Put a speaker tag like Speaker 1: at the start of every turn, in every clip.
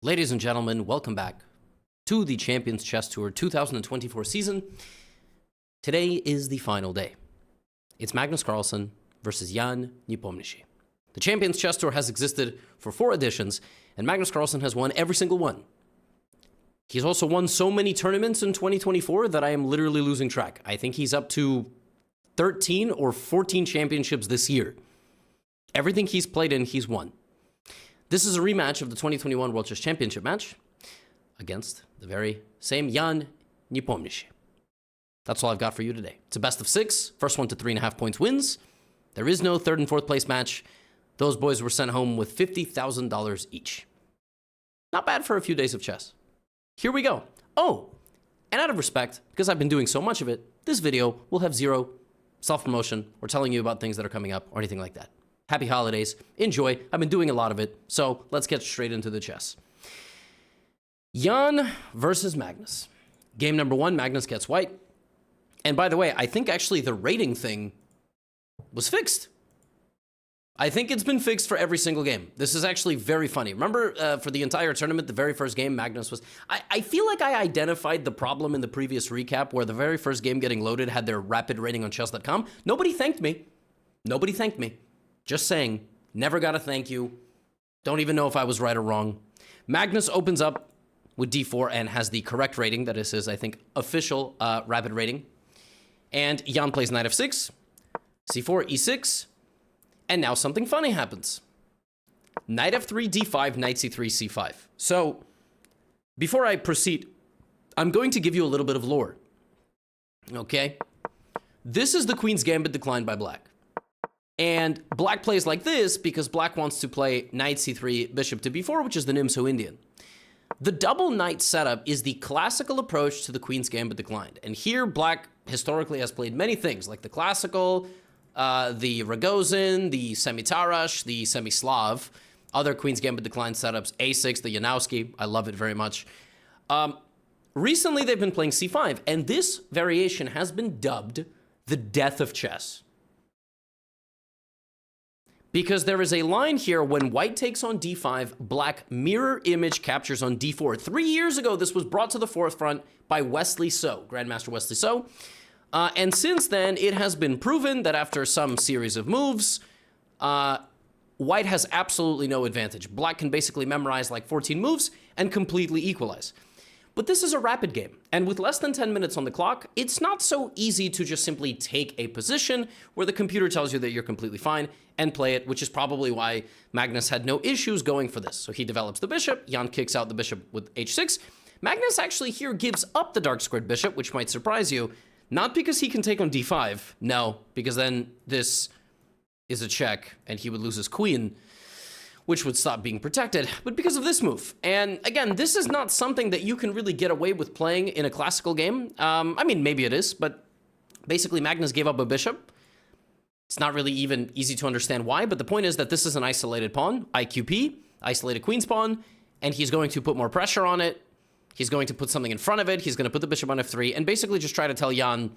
Speaker 1: Ladies and gentlemen, welcome back to the Champions Chess Tour 2024 season. Today is the final day. It's Magnus Carlsen versus Jan Nepomniachtchi. The Champions Chess Tour has existed for 4 editions, and Magnus Carlsen has won every single one. He's also won so many tournaments in 2024 that I am literally losing track. I think he's up to 13 or 14 championships this year. Everything he's played in, he's won. This is a rematch of the 2021 World Chess Championship match against the very same Jan Nepomniachtchi. That's all I've got for you today. It's a best of 6. First one to 3.5 points wins. There is no 3rd and 4th place match. Those boys were sent home with $50,000 each. Not bad for a few days of chess. Here we go. Oh, and out of respect, because I've been doing so much of it, this video will have zero self-promotion or telling you about things that are coming up or anything like that. Happy holidays. Enjoy. I've been doing a lot of it, so let's get straight into the chess. Jan versus Magnus. Game number 1, Magnus gets white. And by the way, I think actually the rating thing was fixed. I think it's been fixed for every single game. This is actually very funny. Remember for the entire tournament, the very first game, Magnus was... I feel like I identified the problem in the previous recap where the very first game getting loaded had their rapid rating on chess.com. Nobody thanked me. Nobody thanked me. Just saying, never got a thank you. Don't even know if I was right or wrong. Magnus opens up with d4 and has the correct rating. That is his, I think, official rapid rating. And Jan plays knight f6, c4, e6, and now something funny happens. Knight f3, d5, knight c3, c5. So, before I proceed, I'm going to give you a little bit of lore. Okay? This is the Queen's Gambit declined by Black. And Black plays like this because Black wants to play knight c3, bishop to b4, which is the Nimzo Indian. The double knight setup is the classical approach to the Queen's Gambit declined. And here, Black historically has played many things, like the classical, the Rogozin, the semi-Tarash, the semi-Slav, other Queen's Gambit declined setups, a6, the Janowski. I love it very much. Recently, they've been playing c5, and this variation has been dubbed the death of chess. Because there is a line here when white takes on d5, Black mirror image captures on d4. 3 years ago, this was brought to the forefront by Wesley So, Grandmaster Wesley So. And since then, it has been proven that after some series of moves, white has absolutely no advantage. Black can basically memorize like 14 moves and completely equalize. But this is a rapid game, and with less than 10 minutes on the clock, it's not so easy to just simply take a position where the computer tells you that you're completely fine and play it, which is probably why Magnus had no issues going for this. So he develops the bishop, Jan kicks out the bishop with h6. Magnus actually here gives up the dark squared bishop, which might surprise you, not because he can take on d5, no, because then this is a check and he would lose his queen, which would stop being protected, but because of this move. And again, this is not something that you can really get away with playing in a classical game. I mean, maybe it is, but basically Magnus gave up a bishop. It's not really even easy to understand why, but the point is that this is an isolated pawn, IQP, isolated queen's pawn, and he's going to put more pressure on it. He's going to put something in front of it. He's going to put the bishop on f3 and basically just try to tell Jan,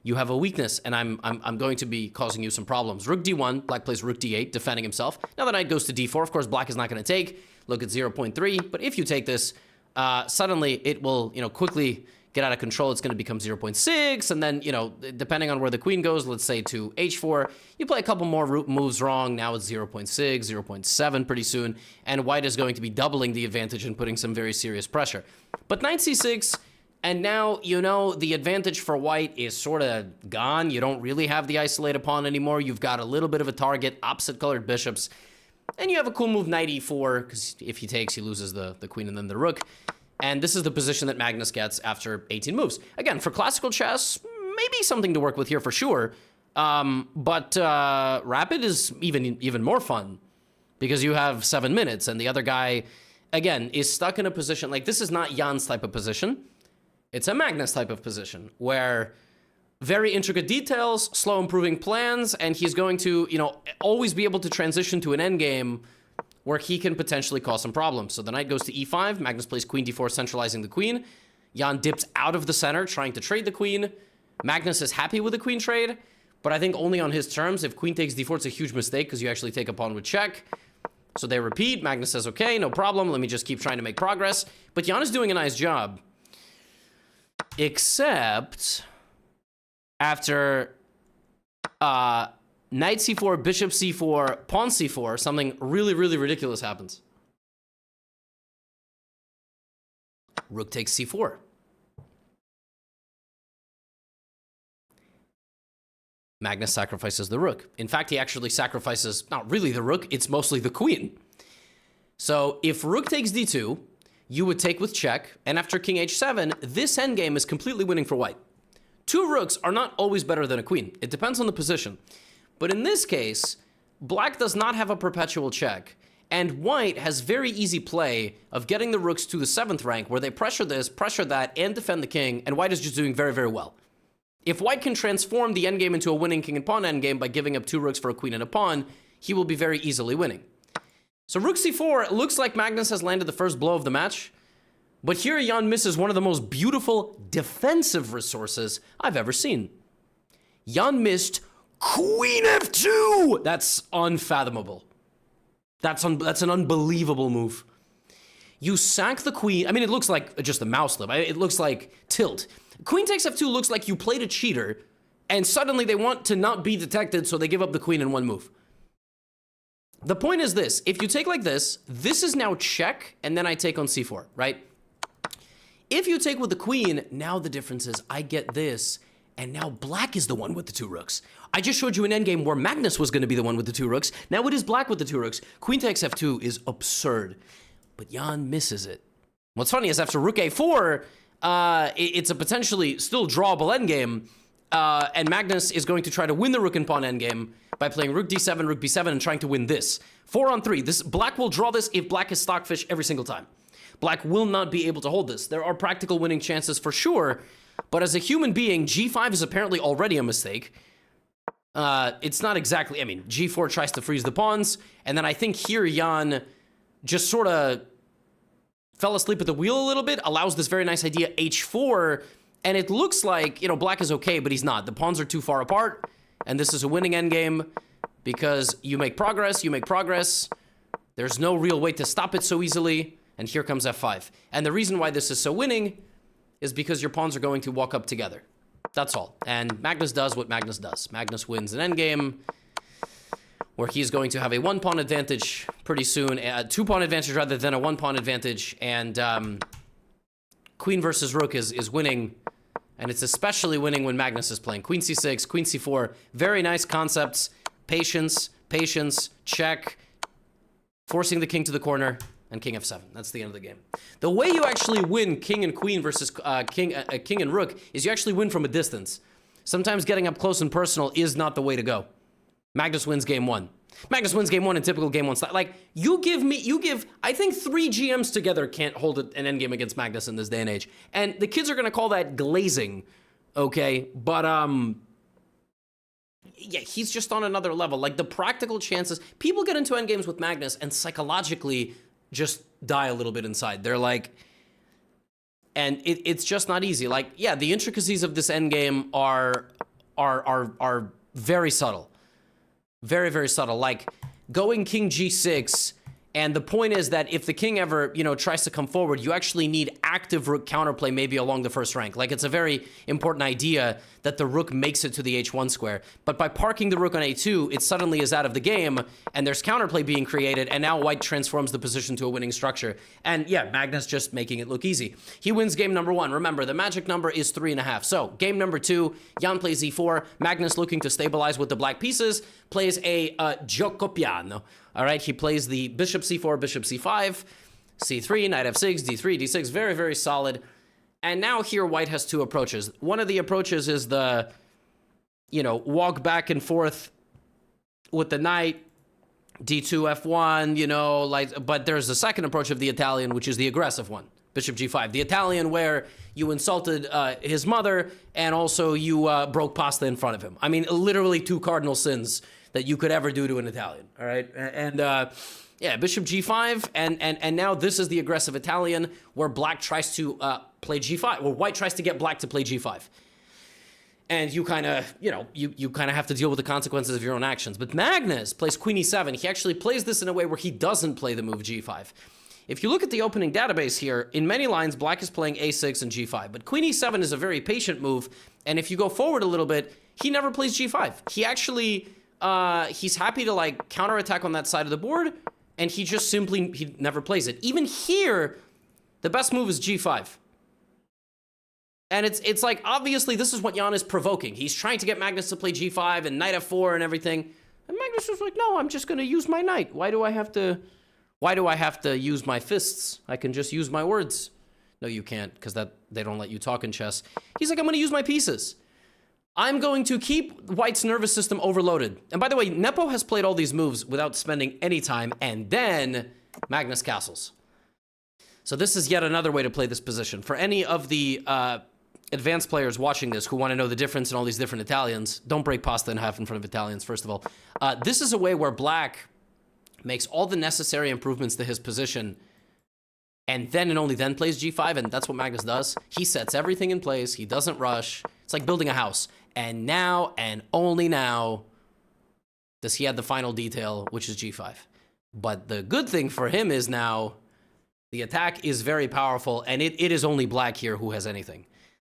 Speaker 1: you have a weakness, and I'm going to be causing you some problems. Rook d1, Black plays rook d8, defending himself. Now the knight goes to d4. Of course, Black is not going to take. Look at 0.3. But if you take this, suddenly it will, quickly get out of control. It's going to become 0.6, and then, depending on where the queen goes, let's say to h4, you play a couple more moves wrong. Now it's 0.6, 0.7 pretty soon, and white is going to be doubling the advantage and putting some very serious pressure. But knight c6. And now, the advantage for white is sort of gone. You don't really have the isolated pawn anymore. You've got a little bit of a target, opposite colored bishops. And you have a cool move, knight e4, because if he takes, he loses the queen and then the rook. And this is the position that Magnus gets after 18 moves. Again, for classical chess, maybe something to work with here for sure. But rapid is even more fun, because you have 7 minutes, and the other guy, again, is stuck in a position. Like, this is not Jan's type of position. It's a Magnus type of position where very intricate details, slow improving plans, and he's going to, always be able to transition to an endgame where he can potentially cause some problems. So the knight goes to e5, Magnus plays queen d4, centralizing the queen. Jan dips out of the center, trying to trade the queen. Magnus is happy with the queen trade, but I think only on his terms. If queen takes d4, it's a huge mistake because you actually take a pawn with check. So they repeat. Magnus says, okay, no problem. Let me just keep trying to make progress. But Jan is doing a nice job. Except after knight c4, bishop c4, pawn c4, something really, really ridiculous happens. Rook takes c4. Magnus sacrifices the rook. In fact, he actually sacrifices not really the rook, it's mostly the queen. So if rook takes d2, you would take with check, and after king h7, this endgame is completely winning for white. Two rooks are not always better than a queen. It depends on the position. But in this case, black does not have a perpetual check, and white has very easy play of getting the rooks to the 7th rank, where they pressure this, pressure that, and defend the king, and white is just doing very, very well. If white can transform the endgame into a winning king and pawn endgame by giving up 2 rooks for a queen and a pawn, he will be very easily winning. So rook c4, it looks like Magnus has landed the first blow of the match, but here Jan misses one of the most beautiful defensive resources I've ever seen. Jan missed queen f2! That's unfathomable. That's an unbelievable move. You sack the queen. I mean, it looks like just a mouse slip. It looks like tilt. Queen takes f2 looks like you played a cheater, and suddenly they want to not be detected, so they give up the queen in one move. The point is this. If you take like this is now check, and then I take on c4, right? If you take with the queen, now the difference is I get this, and now black is the one with the 2 rooks. I just showed you an endgame where Magnus was going to be the one with the 2 rooks. Now it is black with the 2 rooks. Queen takes f2 is absurd, but Jan misses it. What's funny is after rook a4, it's a potentially still drawable endgame, and Magnus is going to try to win the rook and pawn endgame by playing rook d7, rook b7, and trying to win this. 4 on 3. This black will draw this if black is stockfish every single time. Black will not be able to hold this. There are practical winning chances for sure, but as a human being, g5 is apparently already a mistake. It's not exactly, I mean, g4 tries to freeze the pawns, and then I think here Jan just sort of fell asleep at the wheel a little bit, allows this very nice idea, h4, and it looks like, you know, black is okay, but he's not. The pawns are too far apart, and this is a winning endgame because you make progress, There's no real way to stop it so easily, and here comes f5. And the reason why this is so winning is because your pawns are going to walk up together. That's all. And Magnus does what Magnus does. Magnus wins an endgame where he's going to have a 1-pawn advantage pretty soon, a 2-pawn advantage rather than a 1-pawn advantage, and queen versus rook is winning, and it's especially winning when Magnus is playing. Queen c6, queen c4, very nice concepts. Patience, patience, check, forcing the king to the corner, and king f7. That's the end of the game. The way you actually win king and queen versus king and rook is you actually win from a distance. Sometimes getting up close and personal is not the way to go. Magnus wins game 1. Magnus wins game 1 in typical game 1 style. Like, I think 3 GMs together can't hold an endgame against Magnus in this day and age. And the kids are going to call that glazing, okay? But, yeah, he's just on another level. Like, the practical chances, people get into endgames with Magnus and psychologically just die a little bit inside. They're like, and it's just not easy. Like, yeah, the intricacies of this endgame are very subtle. Very, very subtle. Like, going king g6, and the point is that if the king ever, you know, tries to come forward, you actually need active rook counterplay maybe along the first rank. Like, it's a very important idea that the rook makes it to the h1 square. But by parking the rook on a2, it suddenly is out of the game, and there's counterplay being created, and now white transforms the position to a winning structure. And yeah, Magnus just making it look easy. He wins game number 1. Remember, the magic number is 3.5. So, game number 2, Jan plays e4. Magnus, looking to stabilize with the black pieces, plays a gioco piano. All right, he plays the bishop c4, bishop c5, c3, knight f6, d3, d6, very, very solid. And now here white has 2 approaches. One of the approaches is the, you know, walk back and forth with the knight, d2, f1, you know, like, but there's the second approach of the Italian, which is the aggressive one, bishop g5. The Italian where you insulted his mother and also you broke pasta in front of him. I mean, literally 2 cardinal sins that you could ever do to an Italian, all right? And yeah, bishop g5, and now this is the aggressive Italian where black tries to play g5, or white tries to get black to play g5. And you kind of, you kind of have to deal with the consequences of your own actions. But Magnus plays queen e7. He actually plays this in a way where he doesn't play the move g5. If you look at the opening database here, in many lines, black is playing a6 and g5. But queen e7 is a very patient move. And if you go forward a little bit, he never plays g5. He actually, he's happy to like counterattack on that side of the board. And he just simply, he never plays it. Even here, the best move is g5. And it's like, obviously, this is what Jan is provoking. He's trying to get Magnus to play g5 and knight f4 and everything. And Magnus was like, no, I'm just going to use my knight. Why do I have to use my fists? I can just use my words. No, you can't, because they don't let you talk in chess. He's like, I'm going to use my pieces. I'm going to keep White's nervous system overloaded. And by the way, Nepo has played all these moves without spending any time, and then Magnus castles. So this is yet another way to play this position. For any of the advanced players watching this who want to know the difference in all these different Italians, don't break pasta in half in front of Italians, first of all. This is a way where black makes all the necessary improvements to his position and then and only then plays g5, and that's what Magnus does. He sets everything in place. He doesn't rush. It's like building a house. And now, and only now, does he add the final detail, which is g5. But the good thing for him is now the attack is very powerful, and it is only black here who has anything.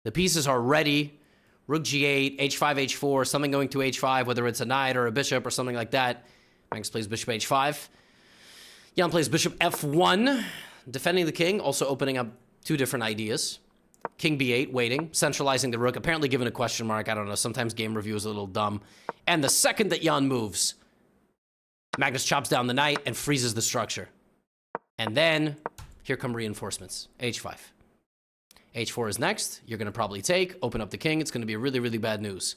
Speaker 1: The pieces are ready. Rook g8, h5, h4, something going to h5, whether it's a knight or a bishop or something like that. Magnus plays bishop h5. Jan plays bishop f1, defending the king, also opening up two different ideas. King b8, waiting, centralizing the rook, apparently given a question mark. I don't know, sometimes game review is a little dumb. And the second that Jan moves, Magnus chops down the knight and freezes the structure. And then, here come reinforcements, h5. h4 is next. You're going to probably take, open up the king. It's going to be really, really bad news.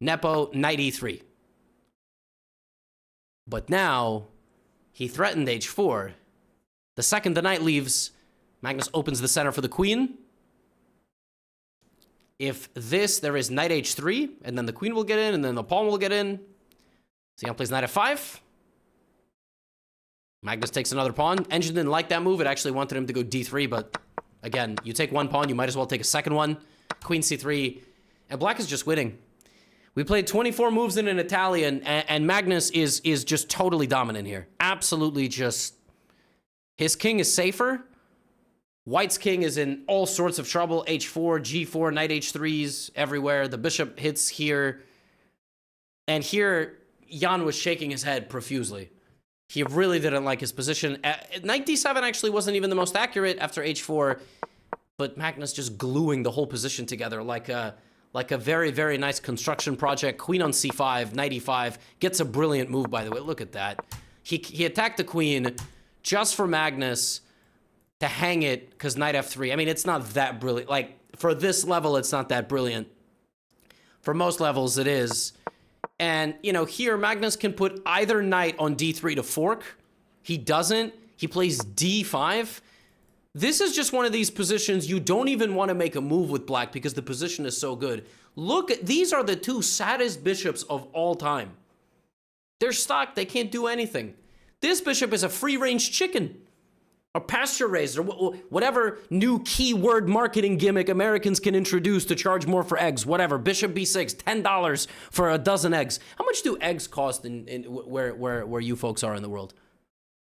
Speaker 1: Nepo, knight e3. But now, he threatened h4. The second the knight leaves, Magnus opens the center for the queen. If this, there is knight h3, and then the queen will get in, and then the pawn will get in. So Jan plays knight f5. Magnus takes another pawn. Engine didn't like that move. It actually wanted him to go d3, but again, you take one pawn, you might as well take a second one. Queen c3, and black is just winning. We played 24 moves in an Italian, and Magnus is just totally dominant here. Absolutely just... His king is safer. White's king is in all sorts of trouble. h4, g4, knight h3s everywhere. The bishop hits here. And here, Jan was shaking his head profusely. He really didn't like his position. Knight d7 actually wasn't even the most accurate after h4, but Magnus just gluing the whole position together like a very, very nice construction project. Queen on c5, knight e5, gets a brilliant move, by the way. Look at that. He attacked the queen just for Magnus to hang it, because knight f3. I mean, it's not that brilliant. Like, for this level, it's not that brilliant. For most levels, it is. And, you know, here, Magnus can put either knight on d3 to fork. He doesn't. He plays d5. This is just one of these positions you don't even want to make a move with black because the position is so good. Look, these are the two saddest bishops of all time. They're stuck. They can't do anything. This bishop is a free-range chicken. Or pasture-raised, or whatever new keyword marketing gimmick Americans can introduce to charge more for eggs. Whatever. Bishop b6, $10 for a dozen eggs. How much do eggs cost in where you folks are in the world?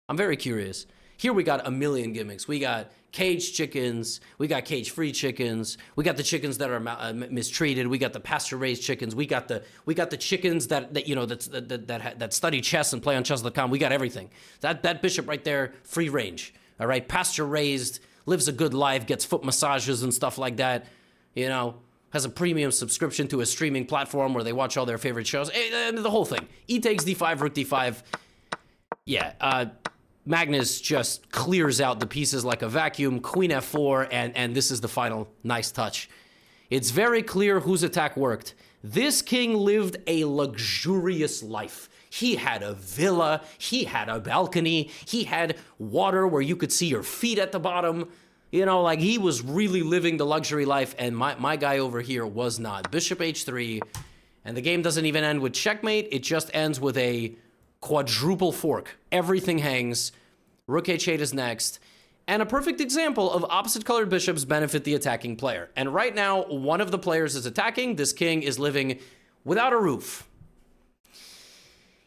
Speaker 1: I'm very curious. Here we got a million gimmicks. We got caged chickens. We got cage-free chickens. We got the chickens that are mistreated. We got the pasture-raised chickens. We got the chickens that you know that study chess and play on chess.com. We got everything. That bishop right there, free range. All right, pasture-raised, lives a good life, gets foot massages and stuff like that. You know, has a premium subscription to a streaming platform where they watch all their favorite shows. The whole thing. E takes d5, rook d5. Yeah. Magnus just clears out the pieces like a vacuum, queen f4, and this is the final nice touch. It's very clear whose attack worked. This king lived a luxurious life. He had a villa, he had a balcony, he had water where you could see your feet at the bottom. You know, like he was really living the luxury life, and my guy over here was not. Bishop h3, and the game doesn't even end with checkmate, it just ends with a quadruple fork. Everything hangs. Rook h8 is next. And a perfect example of opposite colored bishops benefit the attacking player. And right now, one of the players is attacking. This king is living without a roof.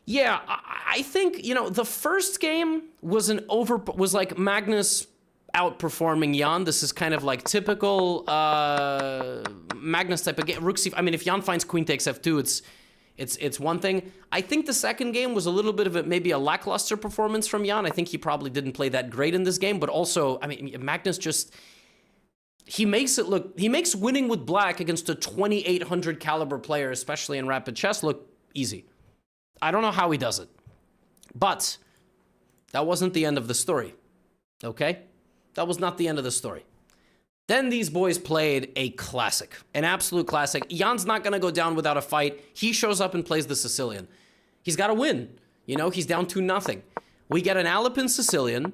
Speaker 1: Yeah, I think, you know, the first game was like Magnus outperforming Jan. This is kind of like typical Magnus type of game. Rook c. I mean, if Jan finds queen takes f2, it's one thing. I think the second game was a little bit of maybe a lackluster performance from Jan. I think he probably didn't play that great in this game, but also, I mean, Magnus just, he makes winning with black against a 2800 caliber player, especially in rapid chess, look easy. I don't know how he does it, but that wasn't the end of the story, okay? That was not the end of the story. Then these boys played a classic, an absolute classic. Jan's not going to go down without a fight. He shows up and plays the Sicilian. He's got to win. You know, he's down 2-0. We get an Alpin Sicilian,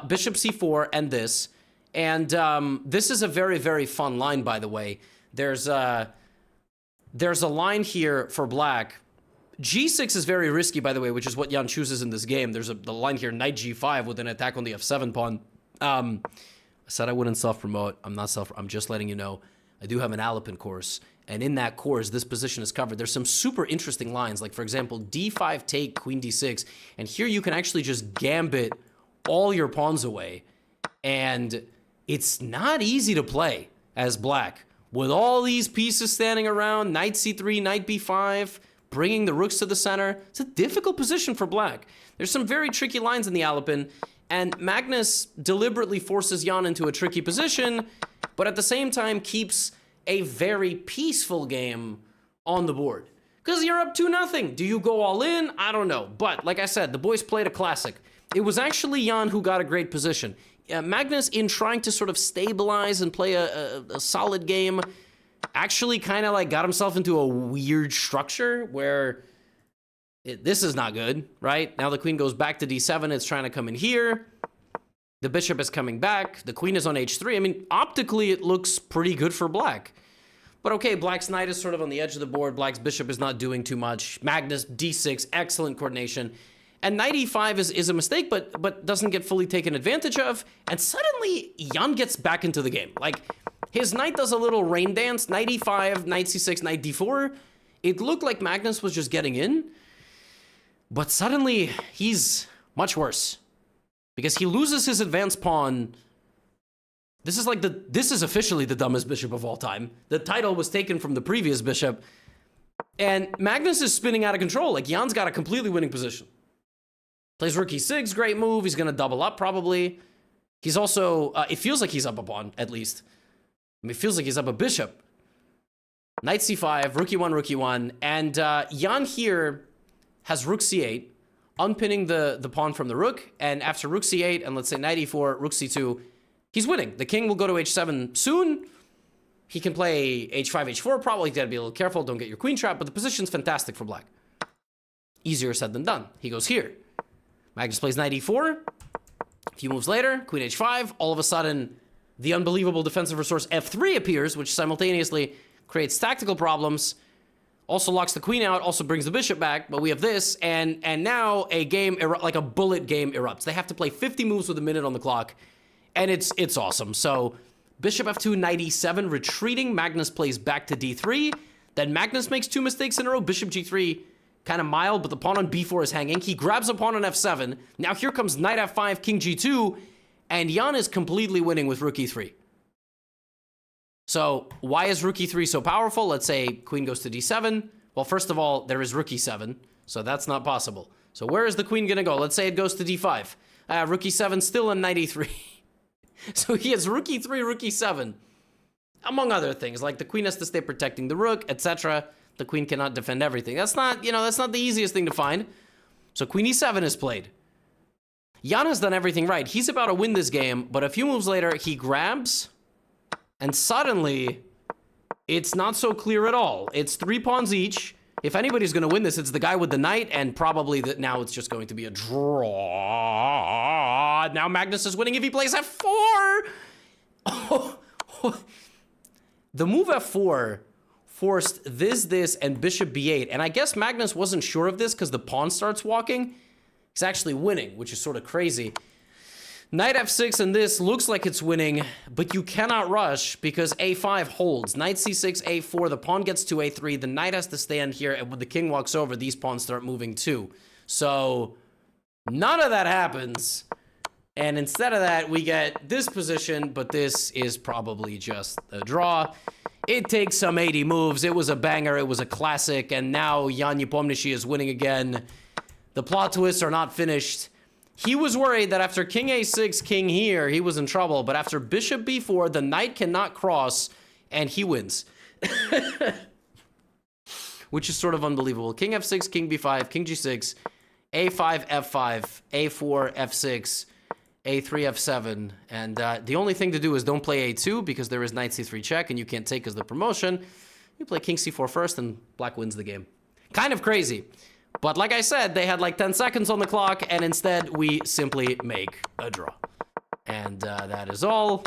Speaker 1: bishop c4, and this. And this is a very, very fun line, by the way. There's a line here for black. G6 is very risky, by the way, which is what Jan chooses in this game. There's the line here, knight g5 with an attack on the f7 pawn. I said I wouldn't self-promote. I'm just letting you know. I do have an Alpin course, and in that course, this position is covered. There's some super interesting lines, like, for example, d5 take, queen d6, and here you can actually just gambit all your pawns away, and it's not easy to play as black. With all these pieces standing around, knight c3, knight b5, bringing the rooks to the center. It's a difficult position for black. There's some very tricky lines in the Alpin, and Magnus deliberately forces Jan into a tricky position, but at the same time keeps a very peaceful game on the board. Because you're up 2-0. Do you go all in? I don't know. But like I said, the boys played a classic. It was actually Jan who got a great position. Magnus, in trying to sort of stabilize and play a solid game, actually kind of like got himself into a weird structure where this is not good, right? Now the queen goes back to d7. It's trying to come in here. The bishop is coming back. The queen is on h3. I mean, optically, it looks pretty good for black. But okay, black's knight is sort of on the edge of the board. Black's bishop is not doing too much. Magnus, d6, excellent coordination. And knight e5 is a mistake, but doesn't get fully taken advantage of. And suddenly, Jan gets back into the game. Like, his knight does a little rain dance. Knight e5, knight c6, knight d4. It looked like Magnus was just getting in. But suddenly, he's much worse. Because he loses his advanced pawn. This is officially the dumbest bishop of all time. The title was taken from the previous bishop. And Magnus is spinning out of control. Like, Jan's got a completely winning position. Plays rook e6, great move. He's going to double up, probably. He's also, it feels like he's up a pawn, at least. I mean, it feels like he's up a bishop. Knight c5, rook e1, and Jan here has rook c8, unpinning the pawn from the rook, and after rook c8, and let's say knight e4, rook c2, he's winning. The king will go to h7 soon. He can play h5, h4, probably. You gotta be a little careful, don't get your queen trapped, but the position's fantastic for black. Easier said than done. He goes here. Magnus plays knight e4. A few moves later, queen h5, all of a sudden, the unbelievable defensive resource f3 appears, which simultaneously creates tactical problems, also locks the queen out, also brings the bishop back, but we have this, and now a game, like a bullet game erupts. They have to play 50 moves with a minute on the clock, and it's awesome. So, bishop f2, knight e7, retreating, Magnus plays back to d3, then Magnus makes two mistakes in a row, bishop g3, kind of mild, but the pawn on b4 is hanging. He grabs a pawn on f7. Now here comes knight f5, king g2, and Jan is completely winning with rook e3. So why is rook e3 so powerful? Let's say queen goes to d7. Well, first of all, there is rook e7, so that's not possible. So where is the queen going to go? Let's say it goes to d5. Rook e7 still in knight e3. So he has rook e3, rook e7, among other things, like the queen has to stay protecting the rook, etc. The queen cannot defend everything. That's not the easiest thing to find. So queen e7 is played. Jan has done everything right. He's about to win this game, but a few moves later, he grabs, and suddenly, it's not so clear at all. It's 3 pawns each. If anybody's going to win this, it's the guy with the knight, and probably now it's just going to be a draw. Now Magnus is winning if he plays f4. The move f4 forced this, and bishop b8. And I guess Magnus wasn't sure of this because the pawn starts walking. He's actually winning, which is sort of crazy. Knight f6, and this looks like it's winning, but you cannot rush because a5 holds. Knight c6, a4, the pawn gets to a3, the knight has to stand here, and when the king walks over, these pawns start moving too. So none of that happens, and instead of that, we get this position, but this is probably just a draw. It takes some 80 moves. It was a banger. It was a classic, and now Jan Nepomniachtchi is winning again. The plot twists are not finished. He was worried that after king a6, king here, he was in trouble. But after bishop b4, the knight cannot cross, and he wins. Which is sort of unbelievable. King f6, king b5, king g6, a5, f5, a4, f6, a3, f7. And the only thing to do is don't play a2 because there is knight c3 check, and you can't take as the promotion. You play king c4 first, and black wins the game. Kind of crazy. But like I said, they had like 10 seconds on the clock, and instead we simply make a draw. And that is all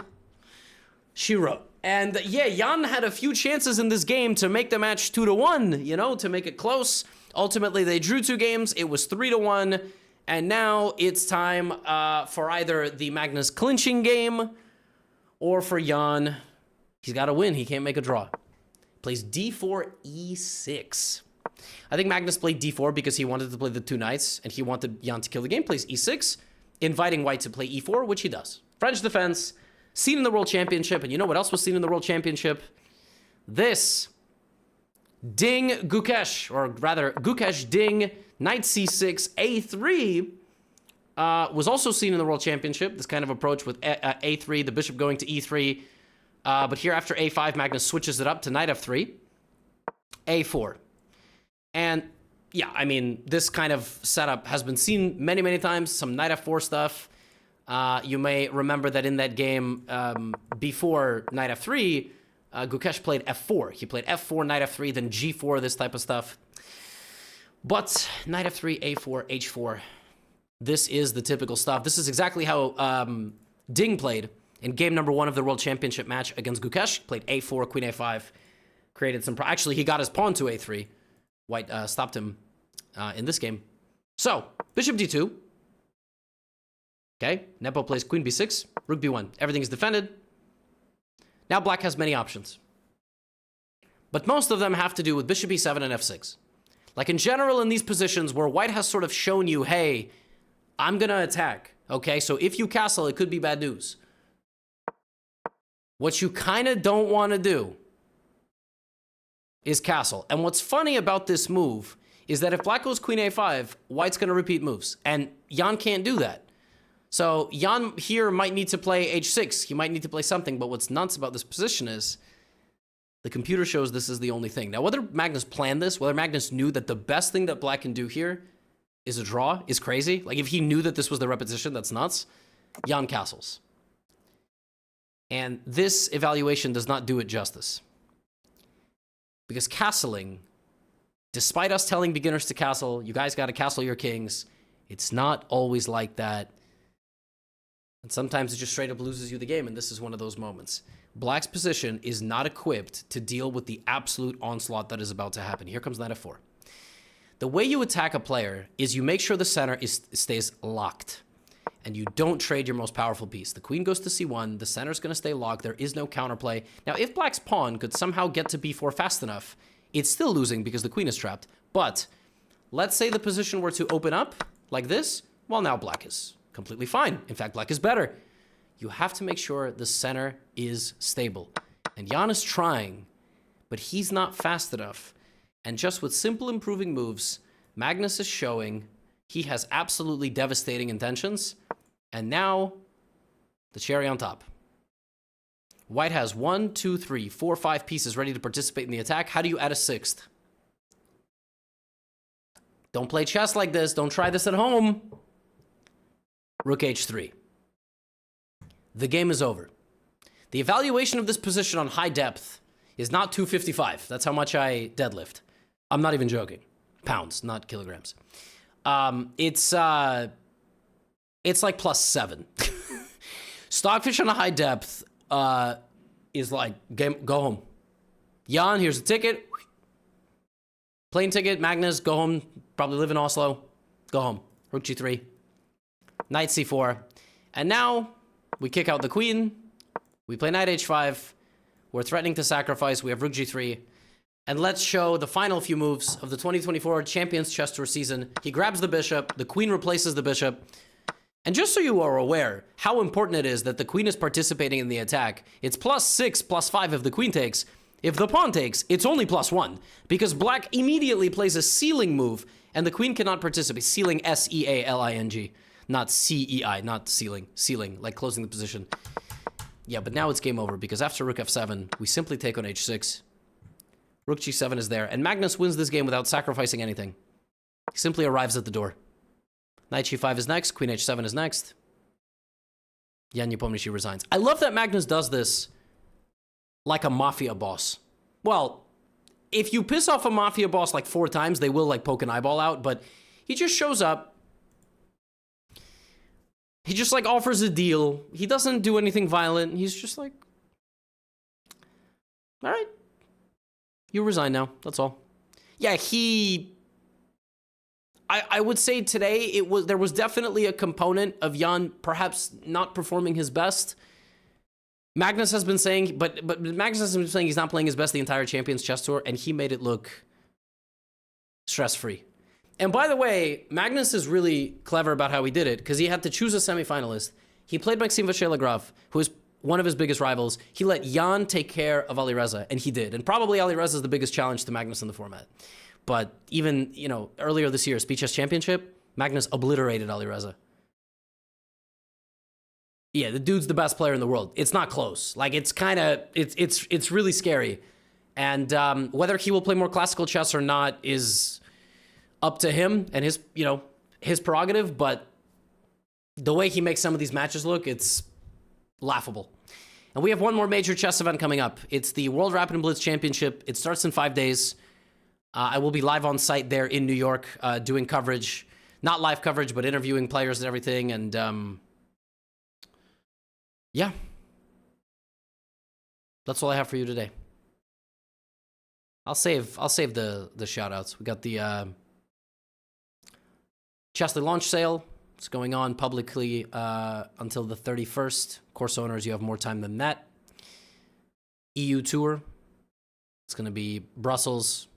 Speaker 1: she wrote. And yeah, Jan had a few chances in this game to make the match 2-1, you know, to make it close. Ultimately, they drew 2 games. It was 3-1. And now it's time for either the Magnus clinching game or for Jan. He's got to win. He can't make a draw. Plays d4, e6. I think Magnus played d4 because he wanted to play the 2 knights, and he wanted Jan to kill the game. Plays e6, inviting white to play e4, which he does. French defense, seen in the World Championship, and you know what else was seen in the World Championship? This. Ding Gukesh, or rather, Gukesh Ding, knight c6, a3, was also seen in the World Championship. This kind of approach with a3, the bishop going to e3. But here after a5, Magnus switches it up to knight f3, a4. And yeah, I mean, this kind of setup has been seen many, many times. Some knight f4 stuff. You may remember that in that game before knight f3, Gukesh played f4. He played f4, knight f3, then g4, this type of stuff. But knight f3, a4, h4. This is the typical stuff. This is exactly how Ding played in game number 1 of the World Championship match against Gukesh. Played a4, queen a5, created some... Actually, he got his pawn to a3. White stopped him in this game. So, bishop d2. Okay, Nepo plays queen b6, rook b1. Everything is defended. Now black has many options. But most of them have to do with bishop e7 and f6. Like in general in these positions where white has sort of shown you, hey, I'm going to attack. Okay, so if you castle, it could be bad news. What you kind of don't want to do is castle. And what's funny about this move is that if black goes queen a5, white's going to repeat moves. And Jan can't do that. So Jan here might need to play h6. He might need to play something. But what's nuts about this position is the computer shows this is the only thing. Now, whether Magnus planned this, whether Magnus knew that the best thing that black can do here is a draw, is crazy. Like, if he knew that this was the repetition, that's nuts. Jan castles. And this evaluation does not do it justice. Because castling, despite us telling beginners to castle, you guys got to castle your kings, it's not always like that. And sometimes it just straight up loses you the game, and this is one of those moments. Black's position is not equipped to deal with the absolute onslaught that is about to happen. Here comes knight f4. The way you attack a player is you make sure the center stays locked, and you don't trade your most powerful piece. The queen goes to c1, the center's going to stay locked, there is no counterplay. Now, if black's pawn could somehow get to b4 fast enough, it's still losing because the queen is trapped. But let's say the position were to open up like this, well, now black is completely fine. In fact, black is better. You have to make sure the center is stable. And Jan is trying, but he's not fast enough. And just with simple improving moves, Magnus is showing he has absolutely devastating intentions. And now, the cherry on top. White has 1, 2, 3, 4, 5 pieces ready to participate in the attack. How do you add a 6th? Don't play chess like this. Don't try this at home. Rook h3. The game is over. The evaluation of this position on high depth is not 255. That's how much I deadlift. I'm not even joking. Pounds, not kilograms. It's like +7. Stockfish on a high depth is like, go home. Jan, here's the ticket. Plane ticket, Magnus, go home. Probably live in Oslo. Go home. Rook g3. Knight c4. And now we kick out the queen. We play knight h5. We're threatening to sacrifice. We have rook g3. And let's show the final few moves of the 2024 Champions Chess Tour season. He grabs the bishop. The queen replaces the bishop. And just so you are aware how important it is that the queen is participating in the attack, it's +6, +5 if the queen takes. If the pawn takes, it's only +1, because black immediately plays a sealing move, and the queen cannot participate. Sealing, S-E-A-L-I-N-G, not C-E-I, not sealing. Sealing, like closing the position. Yeah, but now it's game over, because after rook f7, we simply take on h6. Rook g7 is there, and Magnus wins this game without sacrificing anything. He simply arrives at the door. Knight g5 is next, queen h7 is next. Jan Nepomniachtchi resigns. I love that Magnus does this like a mafia boss. Well, if you piss off a mafia boss like 4 times, they will like poke an eyeball out, but he just shows up. He just like offers a deal. He doesn't do anything violent. He's just like, all right, you resign now. That's all. Yeah, I would say today there was definitely a component of Jan perhaps not performing his best. Magnus has been saying, but Magnus has been saying he's not playing his best the entire Champions Chess Tour, and he made it look stress-free. And by the way, Magnus is really clever about how he did it, because he had to choose a semifinalist. He played Maxime Vachier-Lagrave, who is one of his biggest rivals. He let Jan take care of Alireza, and he did. And probably Alireza is the biggest challenge to Magnus in the format. But even, you know, earlier this year, Speed Chess Championship, Magnus obliterated Alireza. Yeah, the dude's the best player in the world. It's not close. Like, it's kind of, it's really scary. And whether he will play more classical chess or not is up to him and his, you know, his prerogative. But the way he makes some of these matches look, it's laughable. And we have one more major chess event coming up. It's the World Rapid and Blitz Championship. It starts in 5 days. I will be live on site there in New York doing coverage. Not live coverage, but interviewing players and everything. And yeah, that's all I have for you today. I'll save the shout outs. We got the Chessly launch sale. It's going on publicly until the 31st. Course owners, you have more time than that. EU tour. It's going to be Brussels,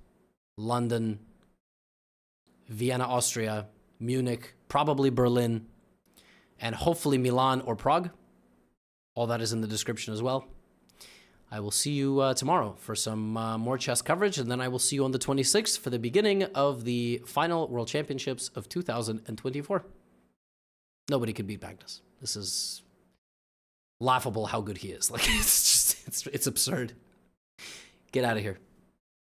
Speaker 1: London, Vienna, Austria, Munich, probably Berlin, and hopefully Milan or Prague. All that is in the description as well. I will see you tomorrow for some more chess coverage, and then I will see you on the 26th for the beginning of the final World Championships of 2024. Nobody could beat Magnus. This is laughable how good he is. Like, it's absurd. Get out of here.